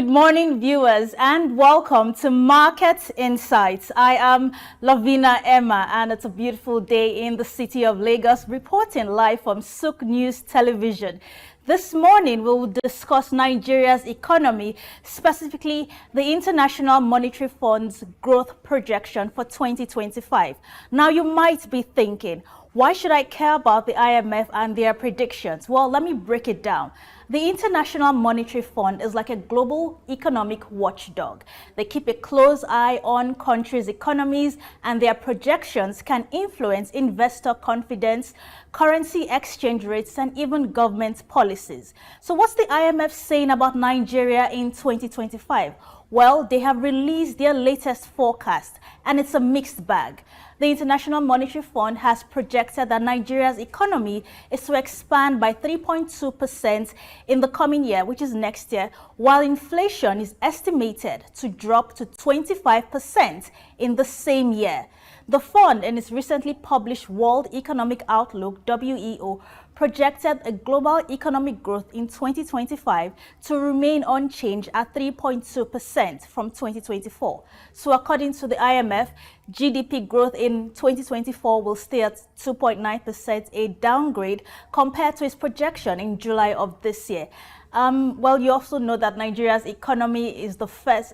Good morning, viewers, and welcome to Market Insights. I am Lavina Emma, and it's a beautiful day in the city of Lagos, reporting live from Sook News Television. This morning, we will discuss Nigeria's economy, specifically the International Monetary Fund's growth projection for 2025. Now, you might be thinking, why should I care about the IMF and their predictions? Well, let me break it down. The International Monetary Fund is like a global economic watchdog. They keep a close eye on countries' economies, and their projections can influence investor confidence, currency exchange rates, and even government policies. So what's the IMF saying about Nigeria in 2025? Well, they have released their latest forecast, and it's a mixed bag. The International Monetary Fund has projected that Nigeria's economy is to expand by 3.2% in the coming year, which is next year, while inflation is estimated to drop to 25% in the same year. The fund, in its recently published World Economic Outlook, WEO, projected a global economic growth in 2025 to remain unchanged at 3.2% from 2024. So according to the IMF, GDP growth in 2024 will stay at 2.9%, a downgrade compared to its projection in July of this year. Well, you also know that Nigeria's economy is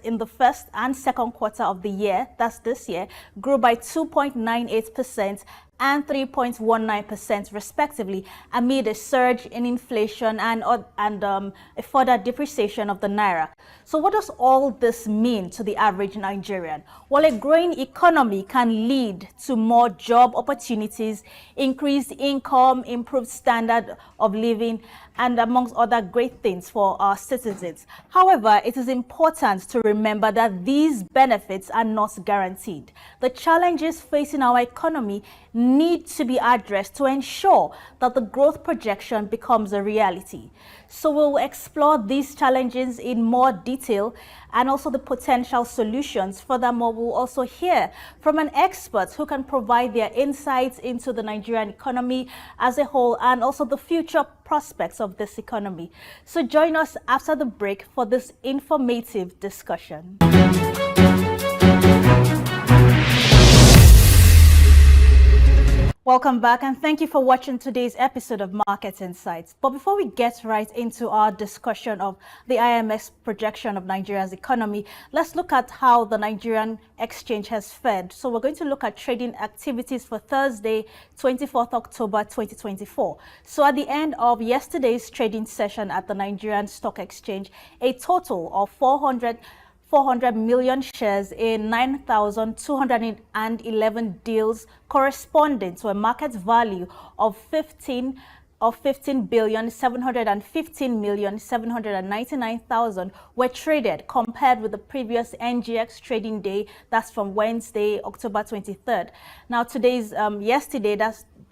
in the first and second quarter of the year, that's this year, grew by 2.98% and 3.19% respectively, amid a surge in inflation and a further depreciation of the naira. So what does all this mean to the average Nigerian? Well, a growing economy can lead to more job opportunities, increased income, improved standard of living, and amongst other great things for our citizens. However, it is important to remember that these benefits are not guaranteed. The challenges facing our economy need to be addressed to ensure that the growth projection becomes a reality. So we'll explore these challenges in more detail and also the potential solutions. Furthermore, we'll also hear from an expert who can provide their insights into the Nigerian economy as a whole and also the future prospects of this economy. So join us after the break for this informative discussion. Welcome back, and thank you for watching today's episode of Market Insights. But before we get right into our discussion of the IMF's projection of Nigeria's economy, let's look at how the Nigerian exchange has fared. So we're going to look at trading activities for Thursday, 24th October 2024. So at the end of yesterday's trading session at the Nigerian Stock Exchange, a total of 400 million shares in 9,211 deals corresponding to a market value of 15,715,799,000 were traded, compared with the previous NGX trading day, that's from Wednesday, October 23rd. Now yesterday,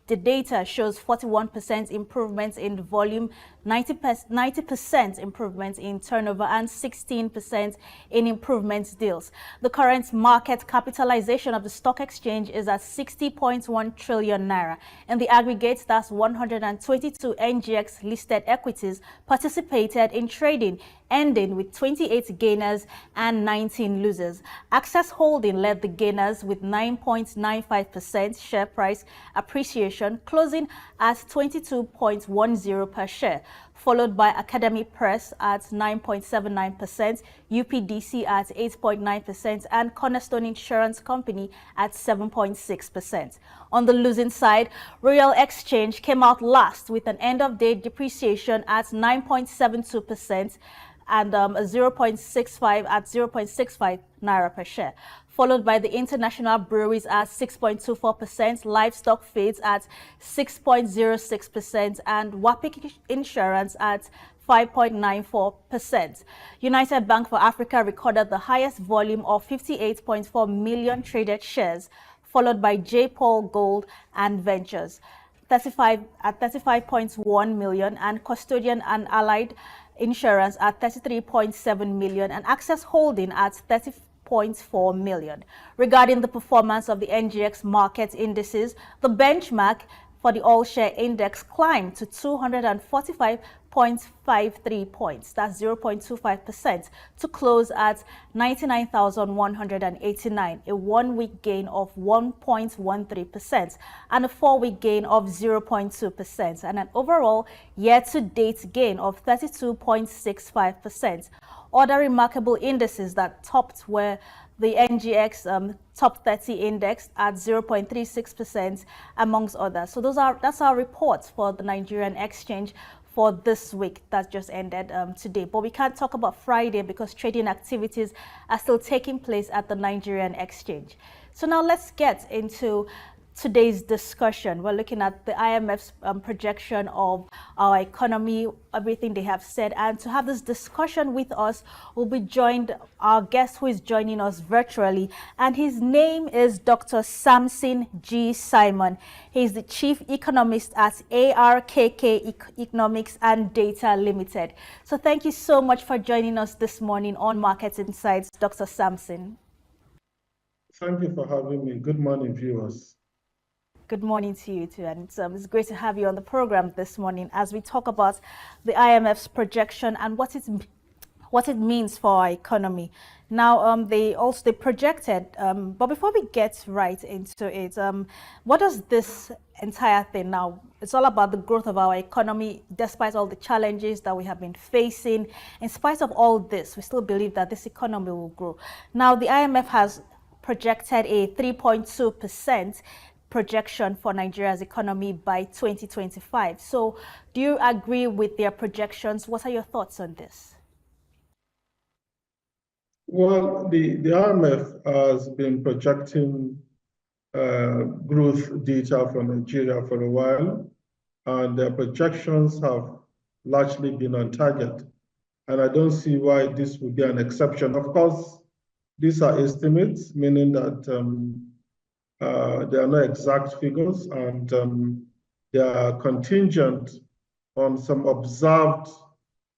the data shows 41% improvements in volume, 90% improvements in turnover, and 16% in improvements deals. The current market capitalization of the stock exchange is at 60.1 trillion naira. In the aggregate, that's 122 NGX listed equities participated in trading, ending with 28 gainers and 19 losers. Access Holding led the gainers with 9.95% share price appreciation, closing at 22.10 per share, followed by Academy Press at 9.79%, UPDC at 8.9%, and Cornerstone Insurance Company at 7.6%. On the losing side, Royal Exchange came out last with an end-of-day depreciation at 9.72%, and 0.65 naira per share, followed by the International Breweries at 6.24%, Livestock Feeds at 6.06%, and Wapik Insurance at 5.94%. United Bank for Africa recorded the highest volume of 58.4 million traded shares, followed by J. Paul Gold and Ventures at 35.1 million, and Custodian and Allied Insurance at 33.7 million, and Access Holding at 30.4 million. Regarding the performance of the NGX market indices, the benchmark for the all-share index climbed to 0.53 points, that's 0.25%, to close at 99,189, a 1-week gain of 1.13%, and a 4-week gain of 0.2%, and an overall year-to-date gain of 32.65%. Other remarkable indices that topped were the NGX top 30 index at 0.36%, amongst others. So that's our reports for the Nigerian exchange for this week that just ended today. But we can't talk about Friday because trading activities are still taking place at the Nigerian exchange. So now let's get into today's discussion. We're looking at the IMF's projection of our economy, everything they have said. And to have this discussion with us, we'll be joined, our guest who is joining us virtually, and his name is Dr. Samson G. Simon. He's the Chief Economist at ARKK Economics and Data Limited. So thank you so much for joining us this morning on Market Insights, Dr. Samson. Thank you for having me. Good morning, viewers. Good morning to you too, and it's great to have you on the program this morning as we talk about the IMF's projection and what it means for our economy. Now, they projected, but before we get right into it, what does this entire thing now? It's all about the growth of our economy, despite all the challenges that we have been facing. In spite of all this, we still believe that this economy will grow. Now, the IMF has projected a 3.2% projection for Nigeria's economy by 2025. So do you agree with their projections? What are your thoughts on this? Well, the IMF has been projecting growth data for Nigeria for a while, and their projections have largely been on target. And I don't see why this would be an exception. Of course, these are estimates, meaning that they are not exact figures, and they are contingent on some observed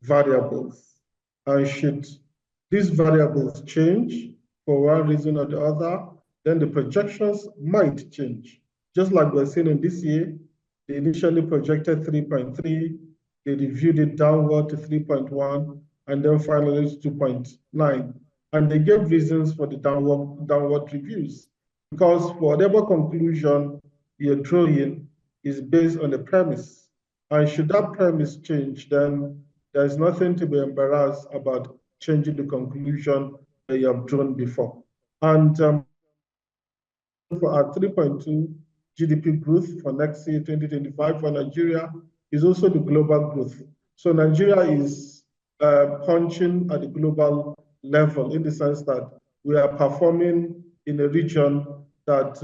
variables. And should these variables change for one reason or the other, then the projections might change. Just like we're seeing in this year, they initially projected 3.3, they reviewed it downward to 3.1, and then finally to 2.9. And they gave reasons for the downward reviews, because whatever conclusion you're drawing is based on a premise. And should that premise change, then there's nothing to be embarrassed about changing the conclusion that you have drawn before. And for our 3.2 GDP growth for next year, 2025, for Nigeria, is also the global growth. So Nigeria is punching at the global level, in the sense that we are performing in a region that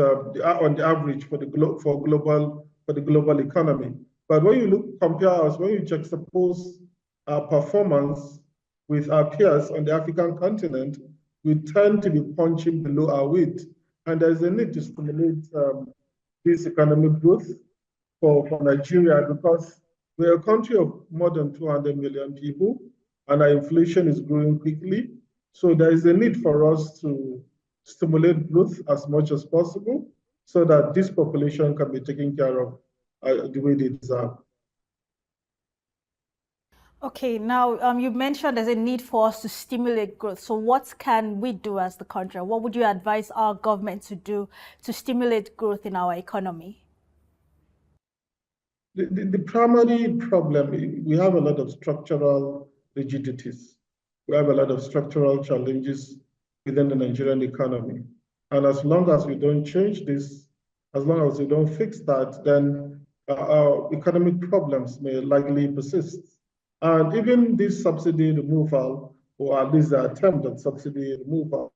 on the average for the global economy. But when you compare us, when you juxtapose our performance with our peers on the African continent, we tend to be punching below our weight. And there's a need to stimulate this economic growth for Nigeria, because we're a country of more than 200 million people, and our inflation is growing quickly. So there is a need for us to stimulate growth as much as possible so that this population can be taken care of the way they deserve. Okay, now you mentioned there's a need for us to stimulate growth. So what can we do as the country? What would you advise our government to do to stimulate growth in our economy? The primary problem, we have a lot of structural rigidities. We have a lot of structural challenges within the Nigerian economy. And as long as we don't change this, as long as we don't fix that, then our economic problems may likely persist. And even this subsidy removal, or at least the attempt at subsidy removal,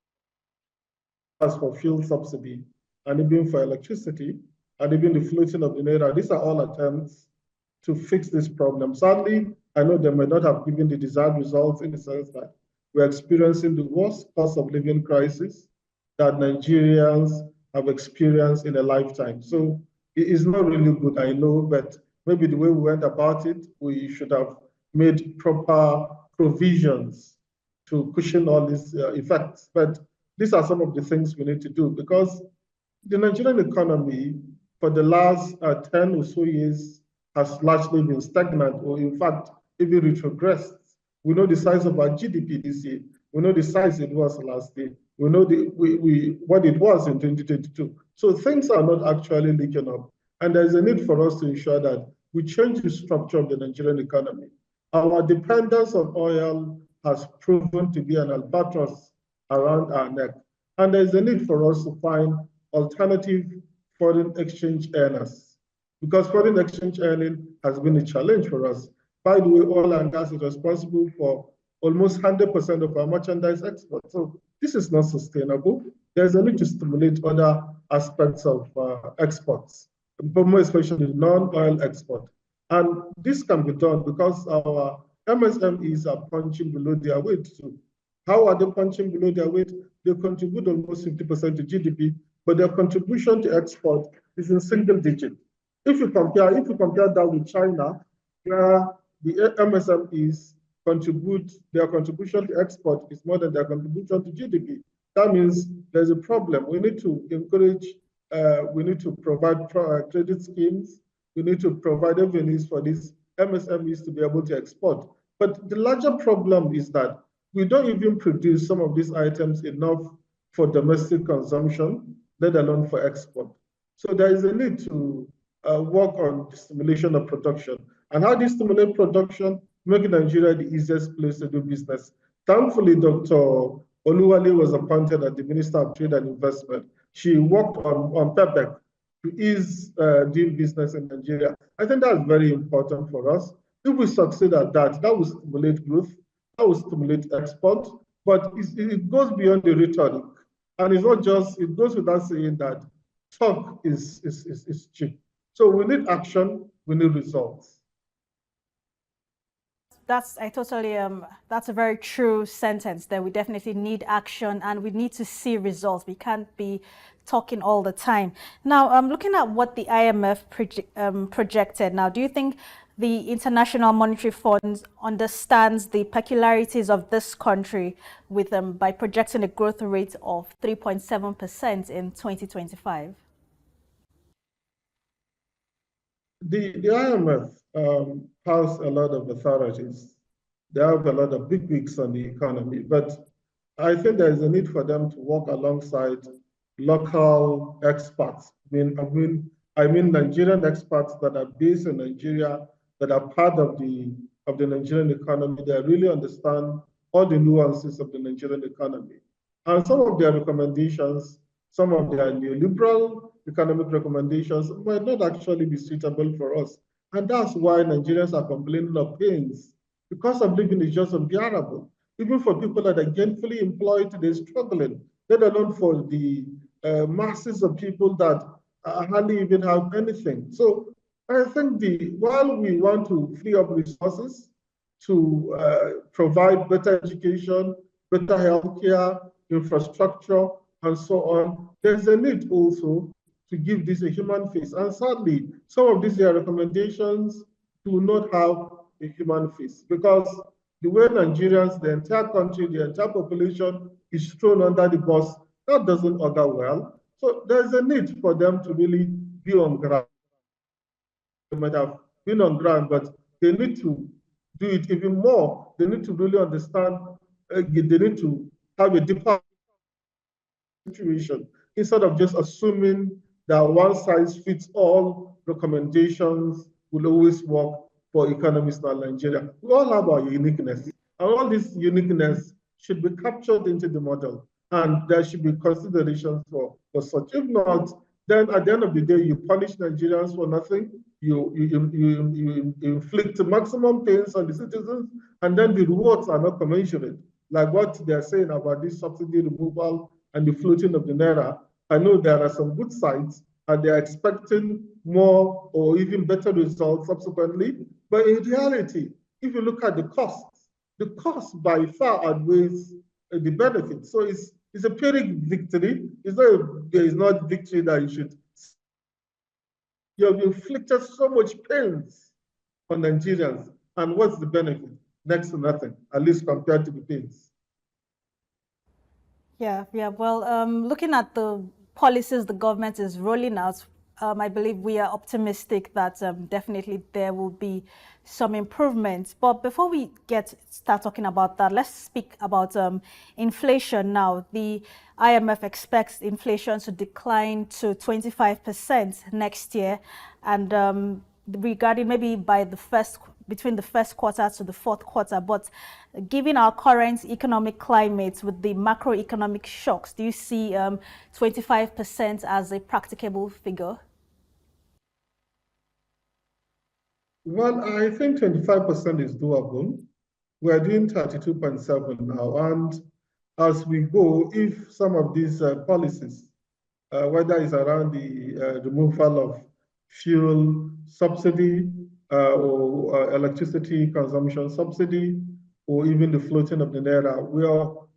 as for fuel subsidy, and even for electricity, and even the floating of the Naira, these are all attempts to fix this problem. Sadly, I know they may not have given the desired results, in the sense that we're experiencing the worst cost of living crisis that Nigerians have experienced in a lifetime. So it is not really good, I know, but maybe the way we went about it, we should have made proper provisions to cushion all these effects. But these are some of the things we need to do, because the Nigerian economy for the last 10 or so years has largely been stagnant, or in fact, even retrogressed. We know the size of our GDP this year. We know the size it was last year. We know what it was in 2022. So things are not actually leaking up. And there's a need for us to ensure that we change the structure of the Nigerian economy. Our dependence on oil has proven to be an albatross around our neck. And there's a need for us to find alternative foreign exchange earners, because foreign exchange earning has been a challenge for us. By the way, oil and gas is responsible for almost 100% of our merchandise export. So this is not sustainable. There's a need to stimulate other aspects of exports, but more especially non-oil export. And this can be done because our MSMEs are punching below their weight too. How are they punching below their weight? They contribute almost 50% to GDP, but their contribution to export is in single digit. If you compare that with China, where the MSMEs their contribution to export is more than their contribution to GDP. That means there's a problem. We need to encourage, we need to provide credit schemes. We need to provide avenues for these MSMEs to be able to export. But the larger problem is that we don't even produce some of these items enough for domestic consumption, let alone for export. So there is a need to work on the stimulation of production. And how do you stimulate production? Make Nigeria the easiest place to do business. Thankfully, Dr. Oluwale was appointed as the Minister of Trade and Investment. She worked on PEPEC to ease doing business in Nigeria. I think that's very important for us. If we succeed at that, that will stimulate growth, that will stimulate export, but it goes beyond the rhetoric. And it's not just, it goes without saying that talk is cheap. So we need action, we need results. That's a very true sentence, that we definitely need action and we need to see results. We can't be talking all the time. Now, I'm looking at what the IMF projected. Now, do you think the International Monetary Fund understands the peculiarities of this country with by projecting a growth rate of 3.7% in 2025? The IMF has a lot of authorities. They have a lot of big wigs on the economy, but I think there is a need for them to work alongside local experts. I mean Nigerian experts that are based in Nigeria, that are part of the Nigerian economy. They really understand all the nuances of the Nigerian economy. And some of their recommendations, some of their neoliberal economic recommendations might not actually be suitable for us. And that's why Nigerians are complaining of pains. The cost of living is just unbearable. Even for people that are gainfully employed, they're struggling, let alone for the masses of people that hardly even have anything. So I think while we want to free up resources to provide better education, better healthcare, infrastructure, and so on, there's a need also to give this a human face. And sadly, some of these recommendations do not have a human face, because the way Nigerians, the entire country, the entire population is thrown under the bus, that doesn't augur well. So there's a need for them to really be on ground. They might have been on ground, but they need to do it even more. They need to really understand, they need to have a deeper situation, instead of just assuming that one size fits all recommendations will always work for economies like Nigeria. We all have our uniqueness, and all this uniqueness should be captured into the model, and there should be considerations for such. If not, then at the end of the day, you punish Nigerians for nothing, you inflict maximum pains on the citizens, and then the rewards are not commensurate. Like what they're saying about this subsidy removal and the floating of the Naira. I know there are some good sides, and they're expecting more or even better results subsequently. But in reality, if you look at the cost by far outweighs the benefit. So it's a Pyrrhic victory. There is not victory that you have inflicted so much pains on Nigerians. And what's the benefit? Next to nothing, at least compared to the pains. Yeah. Well, looking at the policies the government is rolling out, I believe we are optimistic that definitely there will be some improvements. But before we start talking about that, let's speak about inflation now. The IMF expects inflation to decline to 25% next year, and regarding maybe between the first quarter to the fourth quarter. But given our current economic climate with the macroeconomic shocks, do you see 25% as a practicable figure? Well, I think 25% is doable. We're doing 32.7 now. And as we go, if some of these policies, whether it's around the removal of fuel subsidy or electricity consumption subsidy, or even the floating of the naira,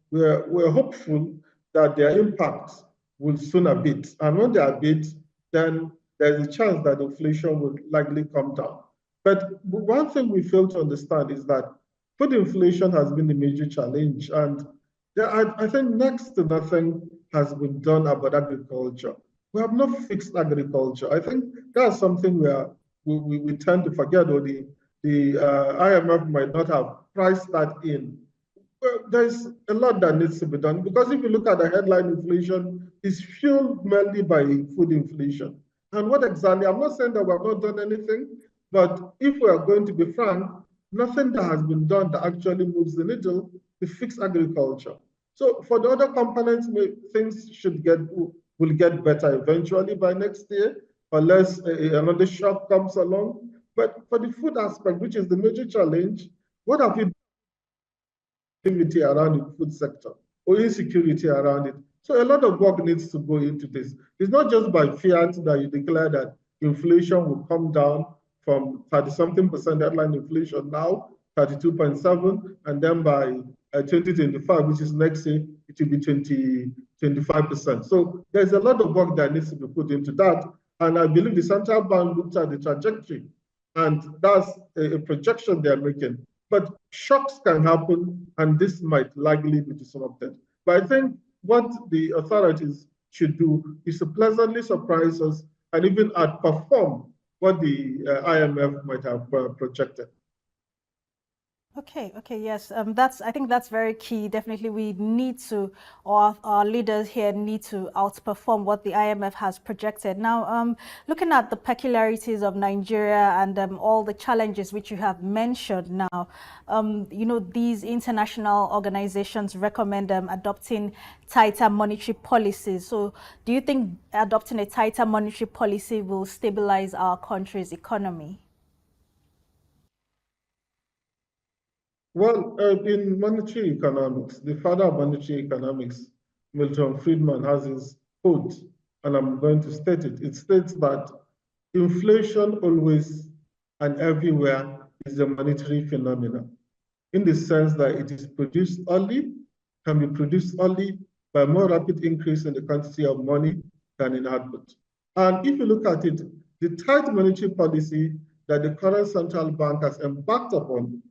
we're hopeful that their impact will soon abate. And when they abate, then there's a chance that inflation will likely come down. But one thing we fail to understand is that food inflation has been the major challenge. And I think next to nothing has been done about agriculture. We have not fixed agriculture. I think that's something we tend to forget, or the IMF might not have priced that in. Well, there's a lot that needs to be done, because if you look at the headline inflation, it's fueled mainly by food inflation. And what exactly, I'm not saying that we have not done anything, but if we are going to be frank, nothing that has been done that actually moves the needle to fix agriculture. So for the other components, things will get better eventually by next year, unless another shock comes along. But for the food aspect, which is the major challenge, what have you done around the food sector or insecurity around it? So a lot of work needs to go into this. It's not just by fiat that you declare that inflation will come down from 30-something% headline inflation now, 32.7, and then by 2025, which is next year, it will be 25%. So there's a lot of work that needs to be put into that. And I believe the central bank looked at the trajectory, and that's a projection they're making. But shocks can happen, and this might likely be disrupted. But I think what the authorities should do is to pleasantly surprise us and even outperform what the IMF might have projected. Okay, yes, I think that's very key. Definitely, we need to, or our leaders here need to outperform what the IMF has projected. Now, looking at the peculiarities of Nigeria and all the challenges which you have mentioned now, these international organizations recommend adopting tighter monetary policies. So, do you think adopting a tighter monetary policy will stabilize our country's economy? Well, in monetary economics, the father of monetary economics, Milton Friedman, has his quote, and I'm going to state it. It states that inflation always and everywhere is a monetary phenomenon, in the sense that it is produced early, can be produced early by more rapid increase in the quantity of money than in output. And if you look at it, the tight monetary policy that the current central bank has embarked upon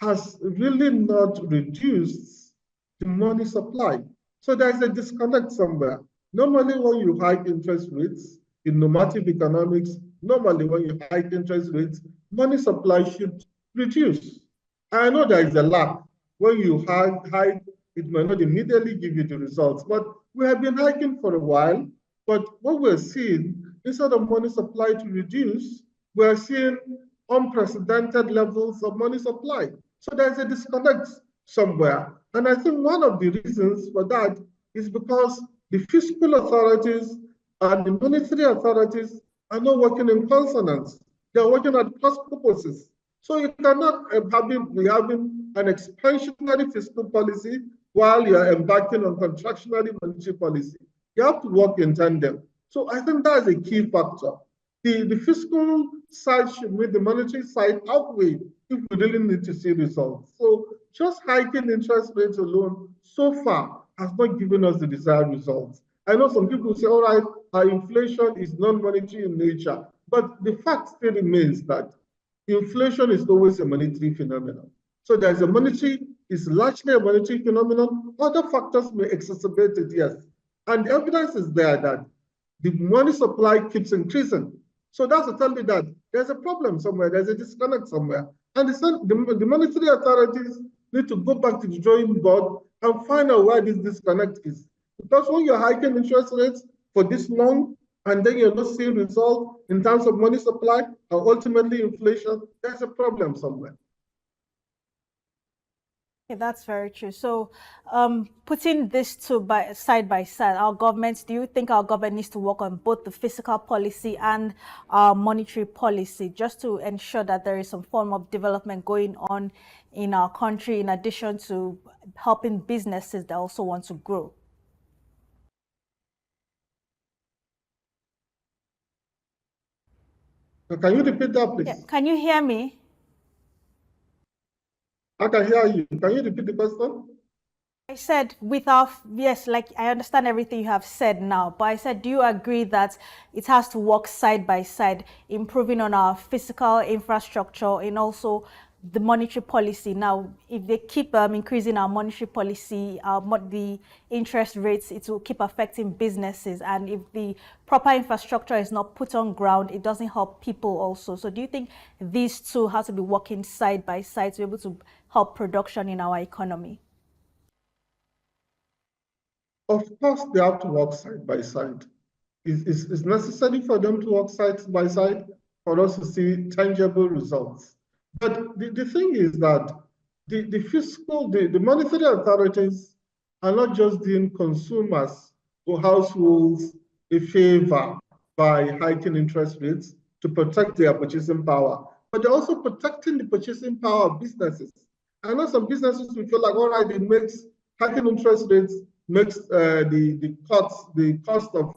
has really not reduced the money supply. So there's a disconnect somewhere. Normally, when you hike interest rates in normative economics, normally when you hike interest rates, money supply should reduce. I know there is a lag. When you hike, it may not immediately give you the results, but we have been hiking for a while. But what we're seeing, instead of money supply to reduce, we're seeing unprecedented levels of money supply. So there's a disconnect somewhere. And I think one of the reasons for that is because the fiscal authorities and the monetary authorities are not working in consonance. They're working at cross purposes. So you cannot be having an expansionary fiscal policy while you're embarking on contractionary monetary policy. You have to work in tandem. So I think that's a key factor. The fiscal side should make the monetary side outweigh if we really need to see results. So just hiking interest rates alone so far has not given us the desired results. I know some people say, all right, our inflation is non-monetary in nature, but the fact still remains that inflation is always a monetary phenomenon. So there's it's largely a monetary phenomenon. Other factors may exacerbate it, yes. And the evidence is there that the money supply keeps increasing. So that's to tell me that there's a problem somewhere, there's a disconnect somewhere. And the monetary authorities need to go back to the drawing board and find out where this disconnect is. Because when you're hiking interest rates for this long, and then you're not seeing results in terms of money supply and ultimately inflation, there's a problem somewhere. Yeah, that's very true. So putting this two side by side, do you think our government needs to work on both the fiscal policy and our monetary policy just to ensure that there is some form of development going on in our country in addition to helping businesses that also want to grow? Can you repeat that, please? Yeah. Can you hear me? I can hear you. Can you repeat the question? I said yes, like I understand everything you have said now, but I said, do you agree that it has to work side by side, improving on our physical infrastructure and also the monetary policy? Now, if they keep increasing our monetary policy, the interest rates, it will keep affecting businesses. And if the proper infrastructure is not put on ground, it doesn't help people also. So do you think these two have to be working side by side to be able to help production in our economy? Of course, they have to work side by side. It's necessary for them to work side by side for us to see tangible results. But the thing is that the monetary authorities are not just doing consumers or households a favor by hiking interest rates to protect their purchasing power, but they're also protecting the purchasing power of businesses. I know some businesses will feel like, all right, it makes hiking interest rates makes the cost of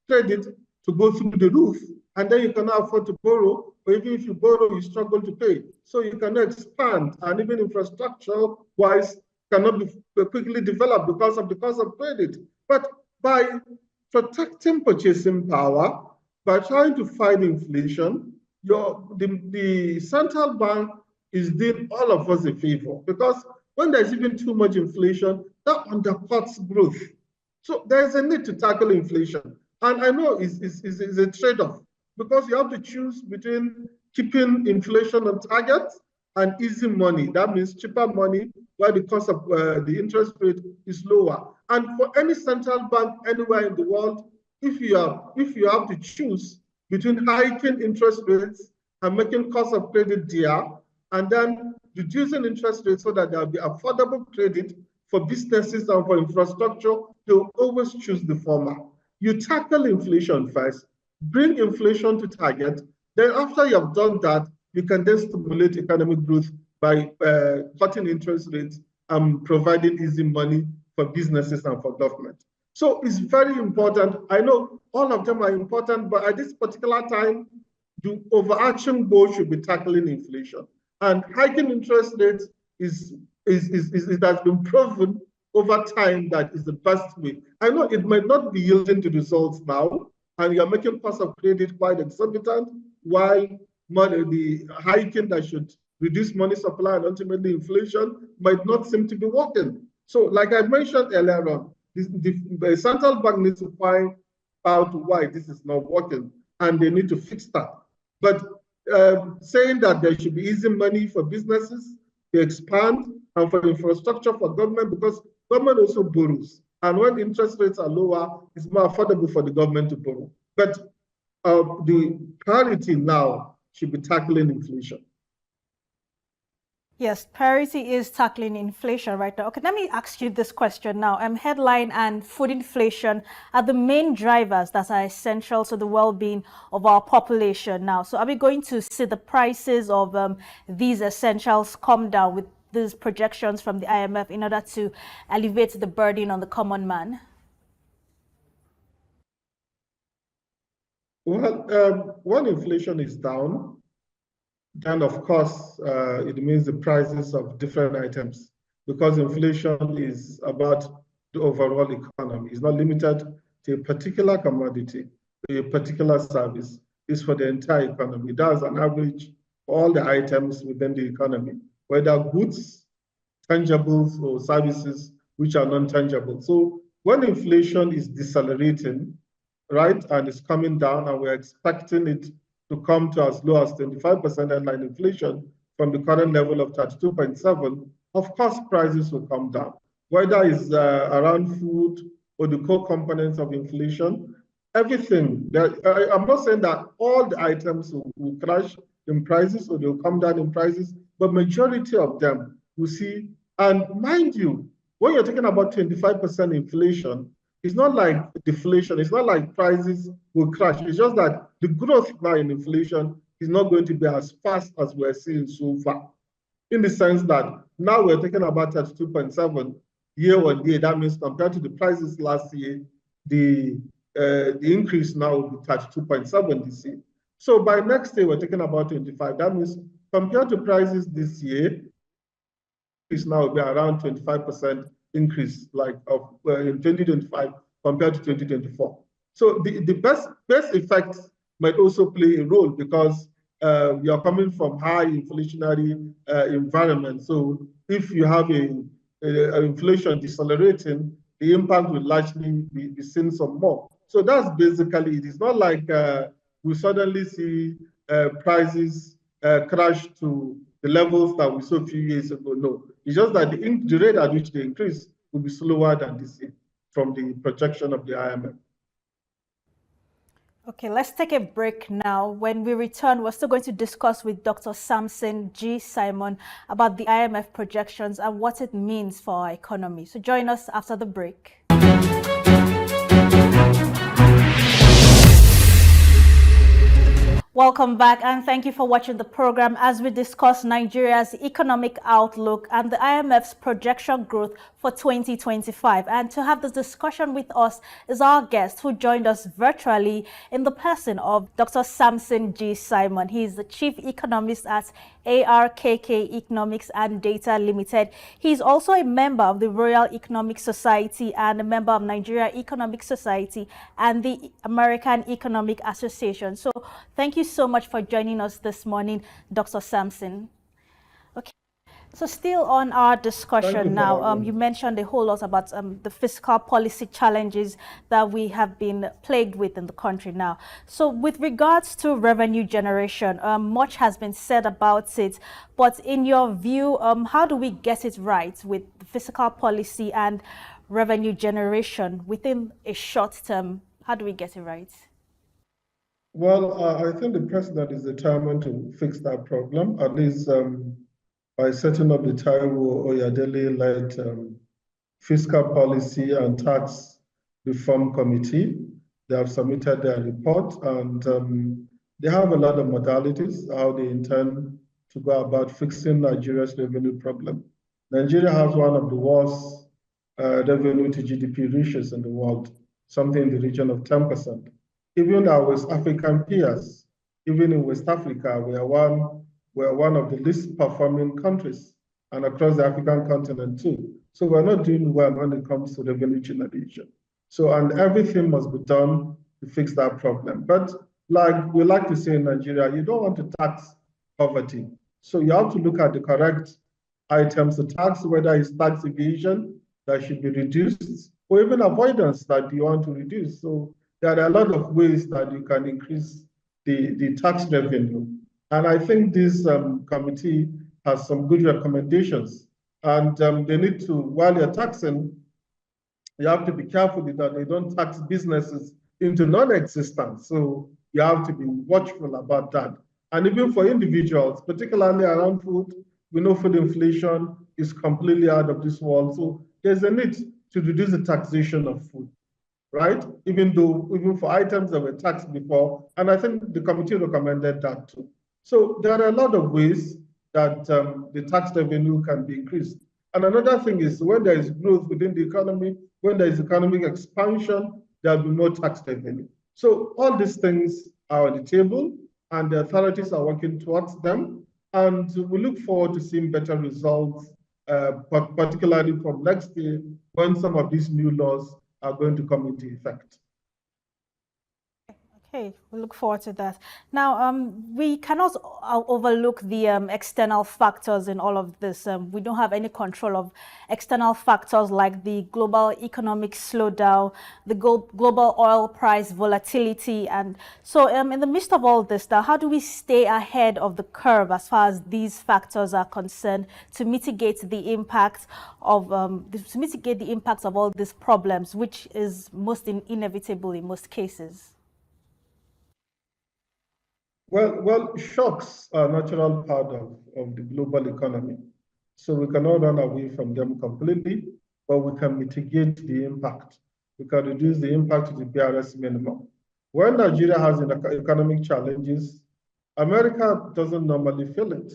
credit to go through the roof, and then you cannot afford to borrow, or even if you borrow, you struggle to pay. So you cannot expand, and even infrastructure-wise cannot be quickly developed because of the cost of credit. But by protecting purchasing power, by trying to fight inflation, the central bank is doing all of us a favor, because when there's even too much inflation, that undercuts growth. So there's a need to tackle inflation. And I know it's a trade-off, because you have to choose between keeping inflation on target and easy money. That means cheaper money where the cost of the interest rate is lower. And for any central bank anywhere in the world, if you have to choose between hiking interest rates and making cost of credit dear, and then reducing interest rates so that there will be affordable credit for businesses and for infrastructure, they'll always choose the former. You tackle inflation first, bring inflation to target, then after you have done that, you can then stimulate economic growth by cutting interest rates and providing easy money for businesses and for government. So it's very important. I know all of them are important, but at this particular time, the overarching goal should be tackling inflation. And hiking interest rates it has been proven over time that is the best way. I know it might not be yielding the results now, and you're making cost of credit quite exorbitant, while the hiking that should reduce money supply and ultimately inflation might not seem to be working. So like I mentioned earlier on, the central bank needs to find out why this is not working, and they need to fix that. But saying that there should be easy money for businesses to expand and for infrastructure for government, because government also borrows. And when interest rates are lower, it's more affordable for the government to borrow. But the priority now should be tackling inflation. Yes, priority is tackling inflation right now. Okay, let me ask you this question now. Headline and food inflation are the main drivers that are essential to the well-being of our population now. So are we going to see the prices of these essentials come down with these projections from the IMF in order to alleviate the burden on the common man? Well, when inflation is down, then of course, it means the prices of different items, because inflation is about the overall economy. It's not limited to a particular commodity, to a particular service. It's for the entire economy. That's an average for all the items within the economy, whether goods, tangibles, or services which are non-tangible. So when inflation is decelerating, right? And it's coming down, and we're expecting it to come to as low as 25% headline inflation from the current level of 32.7. Of course, prices will come down. Whether it's around food or the core components of inflation, everything. I'm not saying that all the items will crash in prices or they'll come down in prices, but majority of them will see. And mind you, when you're talking about 25% inflation, it's not like deflation. It's not like prices will crash. It's just that the growth now in inflation is not going to be as fast as we're seeing so far. In the sense that now we're talking about 32.7 year on year. That means compared to the prices last year, the increase now will be 32.7 this year. So by next year, we're talking about 25. That means compared to prices this year, is now will be around 25% increase, like in 2025 compared to 2024. So the best effect might also play a role because we are coming from high inflationary environment. So if you have a inflation decelerating, the impact will largely be seen some more. So that's basically it. It's not like we suddenly see prices crash to the levels that we saw a few years ago. No, it's just that the rate at which they increase will be slower than this year from the projection of the IMF. Okay, let's take a break now. When we return, we're still going to discuss with Dr. Samson G. Simon about the IMF projections and what it means for our economy. So join us after the break. Welcome back, and thank you for watching the program as we discuss Nigeria's economic outlook and the IMF's projection growth for 2025. And to have this discussion with us is our guest who joined us virtually in the person of Dr. Samson G. Simon. He is the Chief Economist at ARKK Economics and Data Limited. He's also a member of the Royal Economic Society and a member of Nigeria Economic Society and the American Economic Association. So thank you so much for joining us this morning, Dr. Samson. Okay, so still on our discussion now, you mentioned a whole lot about the fiscal policy challenges that we have been plagued with in the country now. So with regards to revenue generation, much has been said about it, but in your view, how do we get it right with the fiscal policy and revenue generation within a short term? How do we get it right? Well, I think the president is determined to fix that problem, at least by setting up the Taiwo Oyedele-led Fiscal Policy and Tax Reform Committee. They have submitted their report, and they have a lot of modalities how they intend to go about fixing Nigeria's revenue problem. Nigeria has one of the worst revenue to GDP ratios in the world, something in the region of 10%. Even our West African peers, even in West Africa, we are one of the least performing countries, and across the African continent too. So we're not doing well when it comes to revenue generation. So, and everything must be done to fix that problem. But like we like to say in Nigeria, you don't want to tax poverty. So you have to look at the correct items to tax, whether it's tax evasion that should be reduced, or even avoidance that you want to reduce. So there are a lot of ways that you can increase the tax revenue. And I think this committee has some good recommendations. And they need to, while you're taxing, you have to be careful that they don't tax businesses into non-existence. So you have to be watchful about that. And even for individuals, particularly around food, we know food inflation is completely out of this world. So there's a need to reduce the taxation of food, right? Even for items that were taxed before. And I think the committee recommended that too. So there are a lot of ways that the tax revenue can be increased. And another thing is when there is growth within the economy, when there is economic expansion, there will be more tax revenue. So all these things are on the table and the authorities are working towards them. And we look forward to seeing better results, particularly from next year when some of these new laws are going to come into effect. Okay, we look forward to that. Now, we cannot overlook the external factors in all of this. We don't have any control of external factors like the global economic slowdown, the global oil price volatility. And so in the midst of all this, now, how do we stay ahead of the curve as far as these factors are concerned to mitigate the impact of all these problems, which is inevitable in most cases? Well, shocks are a natural part of the global economy. So we cannot run away from them completely, but we can mitigate the impact. We can reduce the impact to the barest minimum. When Nigeria has economic challenges, America doesn't normally feel it.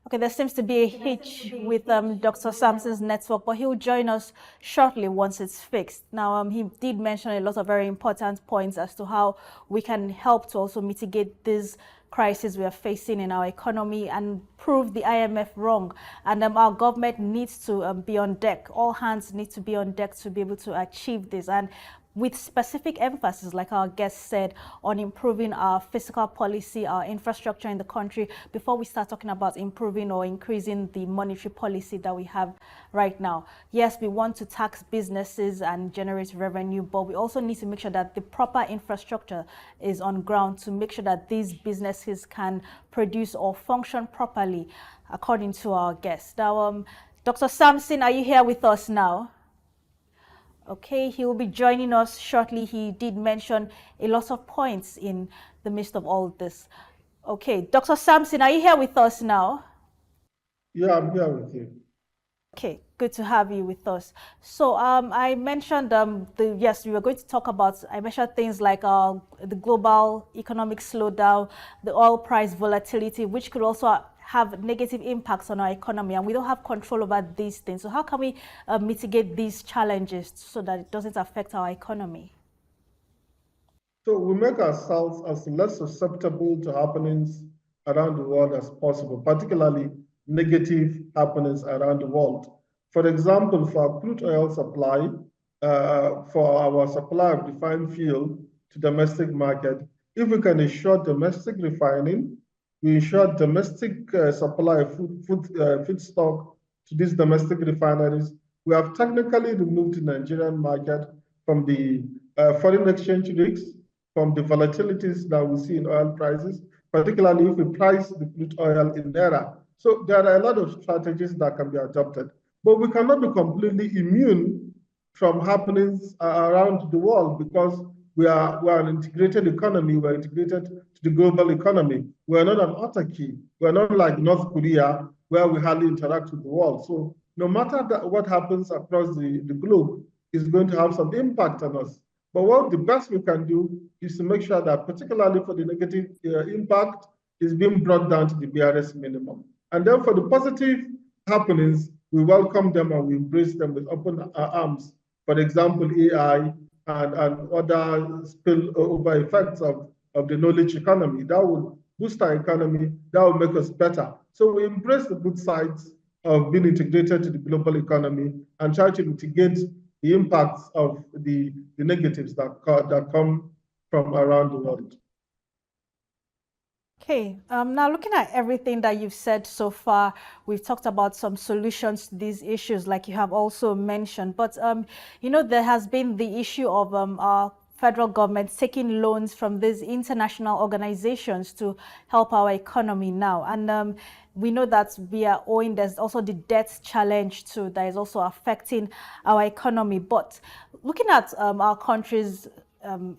Okay, there seems to be a hitch with Dr. Sampson's network, but he'll join us shortly once it's fixed. Now, he did mention a lot of very important points as to how we can help to also mitigate this crisis we are facing in our economy and prove the IMF wrong. And our government needs to be on deck. All hands need to be on deck to be able to achieve this. And with specific emphasis, like our guest said, on improving our fiscal policy, our infrastructure in the country, before we start talking about improving or increasing the monetary policy that we have right now. Yes, we want to tax businesses and generate revenue, but we also need to make sure that the proper infrastructure is on ground to make sure that these businesses can produce or function properly, according to our guest. Now, Dr. Sampson, are you here with us now? Okay, he will be joining us shortly. He did mention a lot of points in the midst of all this. Okay, Dr. Sampson, are you here with us now? Yeah, I'm here with you. Okay, good to have you with us. So I mentioned yes, we were going to talk about, I mentioned things like the global economic slowdown, the oil price volatility, which could also have negative impacts on our economy, and we don't have control over these things. So how can we mitigate these challenges so that it doesn't affect our economy? So we make ourselves as less susceptible to happenings around the world as possible, particularly negative happenings around the world. For example, for our crude oil supply, for our supply of refined fuel to domestic market, if we can ensure domestic refining, we ensure domestic supply of feedstock to these domestic refineries. We have technically removed the Nigerian market from the foreign exchange risks, from the volatilities that we see in oil prices, particularly if we price the crude oil in naira. So there are a lot of strategies that can be adopted, but we cannot be completely immune from happenings around the world because we are an integrated economy. We're integrated to the global economy. We're not an autarky. We're not like North Korea, where we hardly interact with the world. So no matter what happens across the globe is going to have some impact on us. But what the best we can do is to make sure that, particularly for the negative impact, is being brought down to the barest minimum. And then for the positive happenings, we welcome them and we embrace them with open arms. For example, AI and other spillover effects of the knowledge economy. That will boost our economy, that will make us better. So we embrace the good sides of being integrated to the global economy and try to mitigate the impacts of the negatives that come from around the world. Okay, now looking at everything that you've said so far, we've talked about some solutions to these issues, like you have also mentioned. But, you know, there has been the issue of our federal government taking loans from these international organizations to help our economy now. And we know that we are owing, there's also the debt challenge too, that is also affecting our economy. But looking at our country's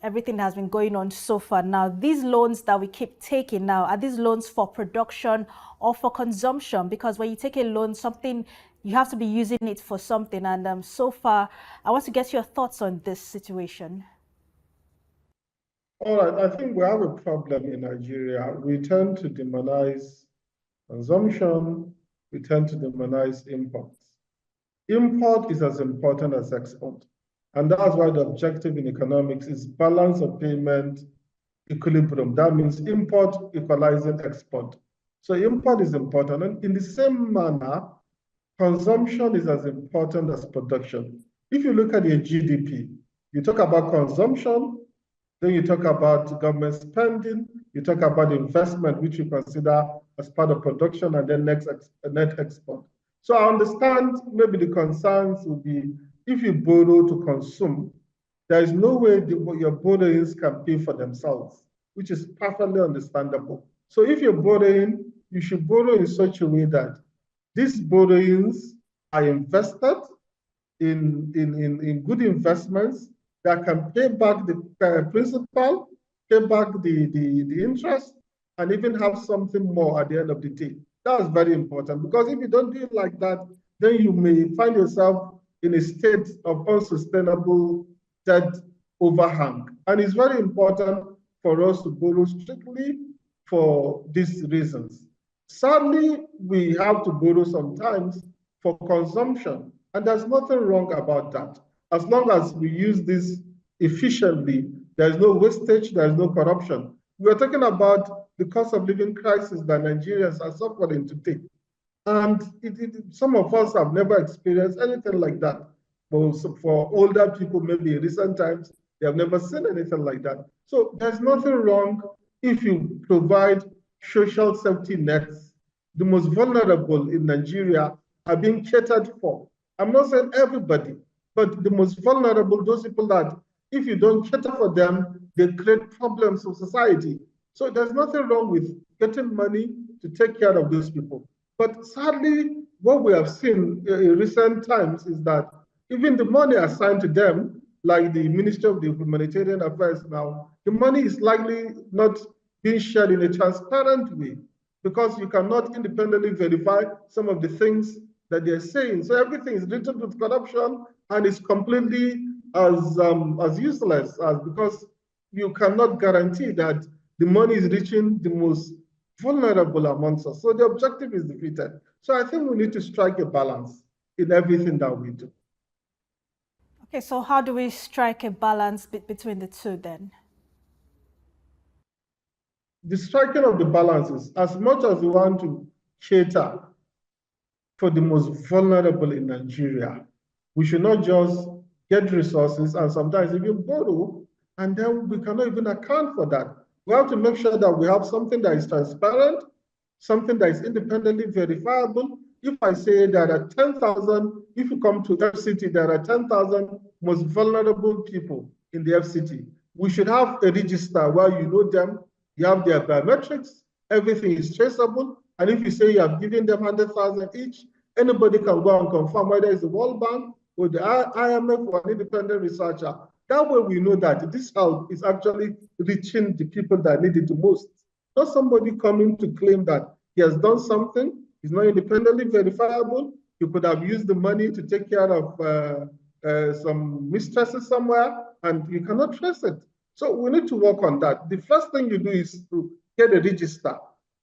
everything that has been going on so far now, these loans that we keep taking now, are these loans for production or for consumption? Because when you take a loan, you have to be using it for something. And so far, I want to get your thoughts on this situation. All right, I think we have a problem in Nigeria. We tend to demonize consumption, we tend to demonize imports. Import is as important as export. And that's why the objective in economics is balance of payment equilibrium. That means import equalizing export. So import is important. And in the same manner, consumption is as important as production. If you look at your GDP You talk about consumption, then you talk about government spending, you talk about investment, which you consider as part of production, and then net export. So I understand maybe the concerns will be if you borrow to consume, there is no way your borrowings can pay for themselves, which is perfectly understandable. So if you're borrowing, you should borrow in such a way that these borrowings are invested in good investments that can pay back the principal, pay back the interest, and even have something more at the end of the day. That's very important, because if you don't do it like that, then you may find yourself in a state of unsustainable debt overhang. And it's very important for us to borrow strictly for these reasons. Sadly, we have to borrow sometimes for consumption, and there's nothing wrong about that. As long as we use this efficiently, there's no wastage, there's no corruption. We're talking about the cost of living crisis that Nigerians are suffering today. And some of us have never experienced anything like that. But for older people, maybe in recent times, they have never seen anything like that. So there's nothing wrong if you provide social safety nets. The most vulnerable in Nigeria are being catered for. I'm not saying everybody, but the most vulnerable, those people that if you don't cater for them, they create problems for society. So there's nothing wrong with getting money to take care of those people. But sadly, what we have seen in recent times is that even the money assigned to them, like the Ministry of the Humanitarian Affairs now, the money is likely not being shared in a transparent way, because you cannot independently verify some of the things that they're saying. So everything is written with corruption, and it's completely as useless as, because you cannot guarantee that the money is reaching the most vulnerable amongst us. So the objective is defeated. So I think we need to strike a balance in everything that we do. Okay, so how do we strike a balance between the two then? The striking of the balance is, as much as we want to cater for the most vulnerable in Nigeria, we should not just get resources and sometimes even borrow, and then we cannot even account for that. We have to make sure that we have something that is transparent, something that is independently verifiable. If I say there are 10,000, if you come to FCT, there are 10,000 most vulnerable people in the FCT, we should have a register where you know them, you have their biometrics, everything is traceable. And if you say you have given them 100,000 each, anybody can go and confirm whether it's the World Bank or the IMF or an independent researcher. That way we know that this help is actually reaching the people that need it the most. Not somebody coming to claim that he has done something, he's not independently verifiable, you could have used the money to take care of some mistresses somewhere, and you cannot trace it. So we need to work on that. The first thing you do is to get a register,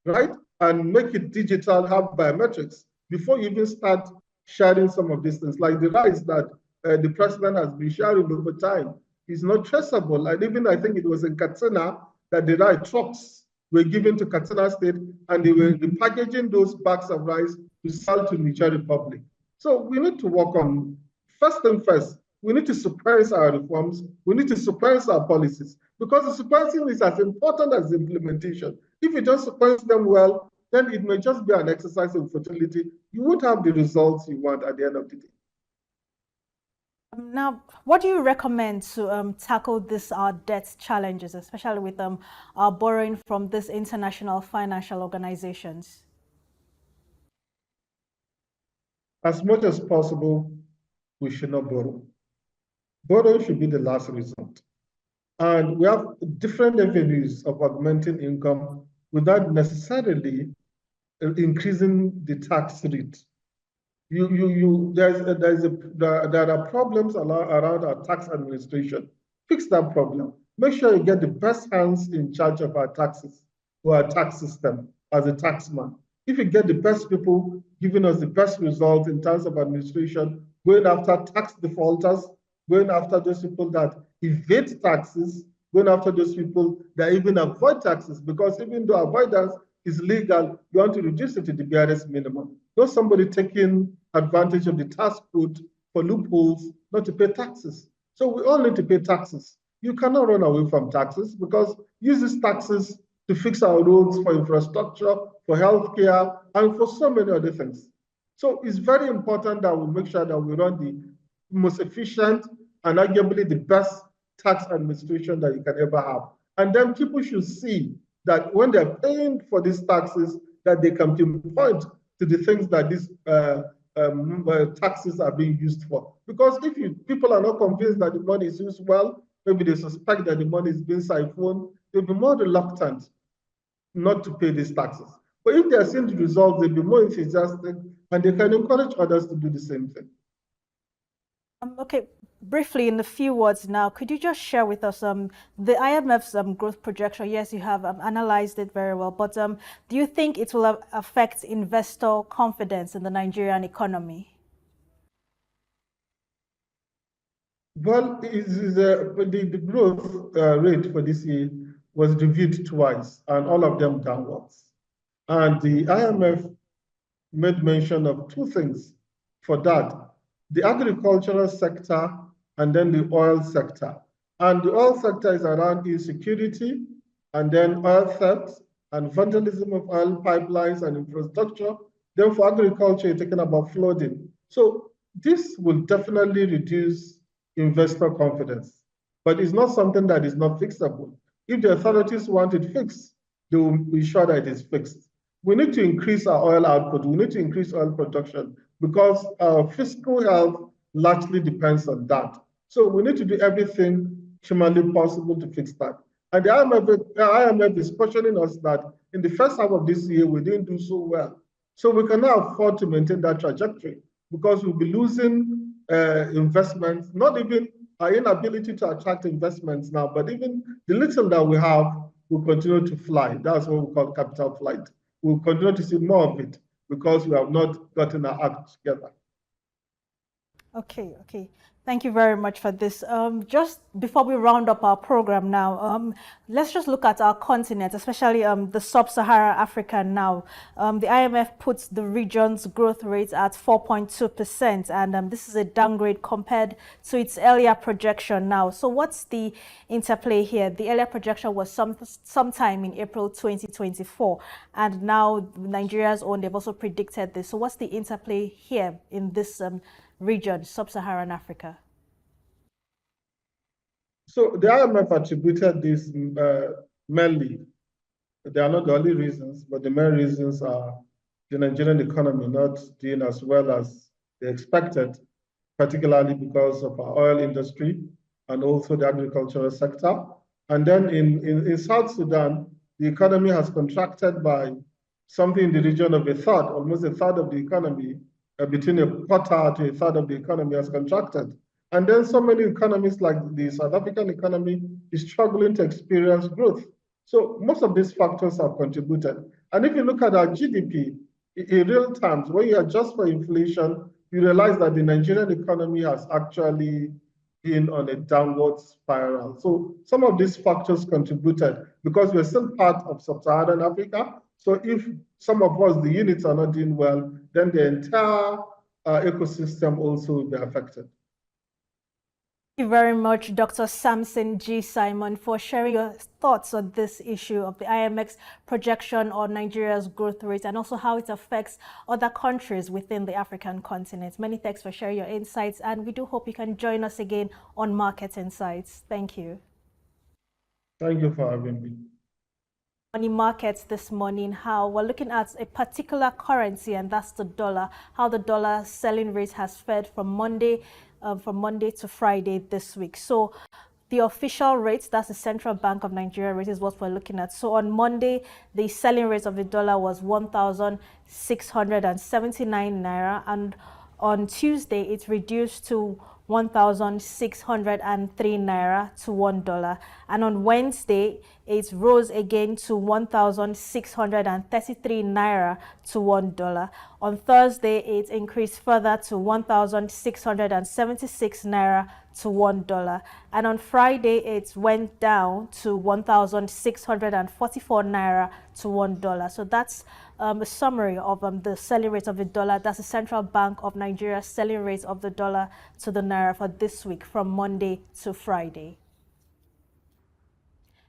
right? And make it digital, have biometrics, before you even start sharing some of these things, like the rice that the president has been sharing over time is not traceable. And even I think it was in Katsina that the rice trucks were given to Katsina State, and they were repackaging those bags of rice to sell to Niger Republic. So we need to work on, first thing first, we need to suppress our reforms, we need to suppress our policies, because the suppressing is as important as the implementation. If you don't suppress them well, then it may just be an exercise in fertility. You won't have the results you want at the end of the day. Now, what do you recommend to tackle these debt challenges, especially with borrowing from these international financial organizations? As much as possible, we should not borrow. Borrowing should be the last resort. And we have different avenues of augmenting income without necessarily increasing the tax rate. There are problems around our tax administration. Fix that problem. Make sure you get the best hands in charge of our taxes or our tax system as a taxman. If you get the best people giving us the best results in terms of administration, going after tax defaulters, going after those people that evade taxes, going after those people that even avoid taxes, because even though avoidance is legal, you want to reduce it to the barest minimum. Not somebody taking advantage of the tax code for loopholes not to pay taxes. So we all need to pay taxes. You cannot run away from taxes because use these taxes to fix our roads, for infrastructure, for healthcare, and for so many other things. So it's very important that we make sure that we run the most efficient and arguably the best tax administration that you can ever have. And then people should see that when they're paying for these taxes, that they can pinpoint to the things that these taxes are being used for. Because if people are not convinced that the money is used well, maybe they suspect that the money is being siphoned, they'll be more reluctant not to pay these taxes. But if they are seeing the results, they'll be more enthusiastic and they can encourage others to do the same thing. Okay, briefly, in a few words now, could you just share with us the IMF's growth projection? Yes, you have analyzed it very well, but do you think it will affect investor confidence in the Nigerian economy? Well, the growth rate for this year was reviewed twice, and all of them downwards. And the IMF made mention of two things for that: the agricultural sector and then the oil sector. And the oil sector is around insecurity, and then oil theft and vandalism of oil pipelines and infrastructure. Then for agriculture, you're talking about flooding. So this will definitely reduce investor confidence, but it's not something that is not fixable. If the authorities want it fixed, they will be sure that it is fixed. We need to increase our oil output. We need to increase oil production because our fiscal health largely depends on that. So we need to do everything humanly possible to fix that. And the IMF is cautioning us that in the first half of this year, we didn't do so well. So we cannot afford to maintain that trajectory because we'll be losing investments, not even our inability to attract investments now, but even the little that we have will continue to fly. That's what we call capital flight. We'll continue to see more of it because we have not gotten our act together. Okay. Thank you very much for this. Just before we round up our program now, let's just look at our continent, especially the sub-Saharan Africa now. The IMF puts the region's growth rate at 4.2%, and this is a downgrade compared to its earlier projection now. So what's the interplay here? The earlier projection was sometime in April 2024, and now Nigeria's own, they've also predicted this. So what's the interplay here in this region, sub-Saharan Africa? So the IMF attributed this mainly, they are not the only reasons, but the main reasons are the Nigerian economy not doing as well as they expected, particularly because of our oil industry and also the agricultural sector. And then in South Sudan, the economy has contracted by something in the region of a third, almost a third of the economy, between a quarter to a third of the economy has contracted. And then so many economies like the South African economy is struggling to experience growth. So most of these factors have contributed. And if you look at our GDP in real terms, when you adjust for inflation, you realize that the Nigerian economy has actually been on a downward spiral. So some of these factors contributed because we're still part of sub-Saharan Africa. So if some of us, the units are not doing well, then the entire ecosystem also will be affected. Thank you very much, Dr. Samson G. Simon, for sharing your thoughts on this issue of the IMF's projection on Nigeria's growth rate and also how it affects other countries within the African continent. Many thanks for sharing your insights, and we do hope you can join us again on Market Insights. Thank you. Thank you for having me. Money markets this morning, how we're looking at a particular currency, and that's the dollar, how the dollar selling rate has fared from Monday to Friday this week. So the official rate, that's the Central Bank of Nigeria rate, is what we're looking at. So on Monday, the selling rate of the dollar was 1,679 naira, and on Tuesday it reduced to 1,603 naira to $1, and on Wednesday it rose again to 1,633 naira to $1. On Thursday it increased further to 1,676 naira to $1, and on Friday it went down to 1,644 naira to $1. So that's a summary of the selling rate of the dollar. That's the Central Bank of Nigeria's selling rate of the dollar to the naira for this week from Monday to Friday.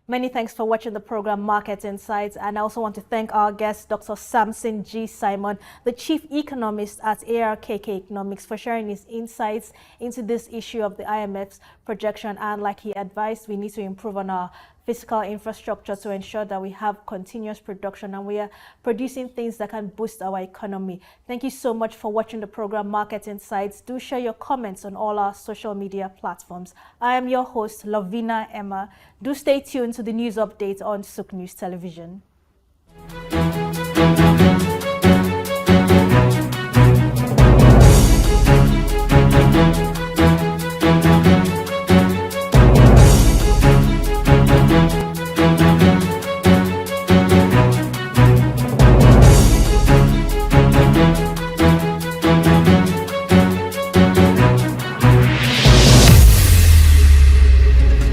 Many thanks for watching the program Market Insights, and I also want to thank our guest, Dr. Samson G. Simon, the Chief Economist at ARKK Economics, for sharing his insights into this issue of the IMF's projection. And like he advised, we need to improve on our physical infrastructure to ensure that we have continuous production and we are producing things that can boost our economy. Thank you so much for watching the program Market Insights. Do share your comments on all our social media platforms. I am your host, Lovina Emma. Do stay tuned to the news update on Sook News Television.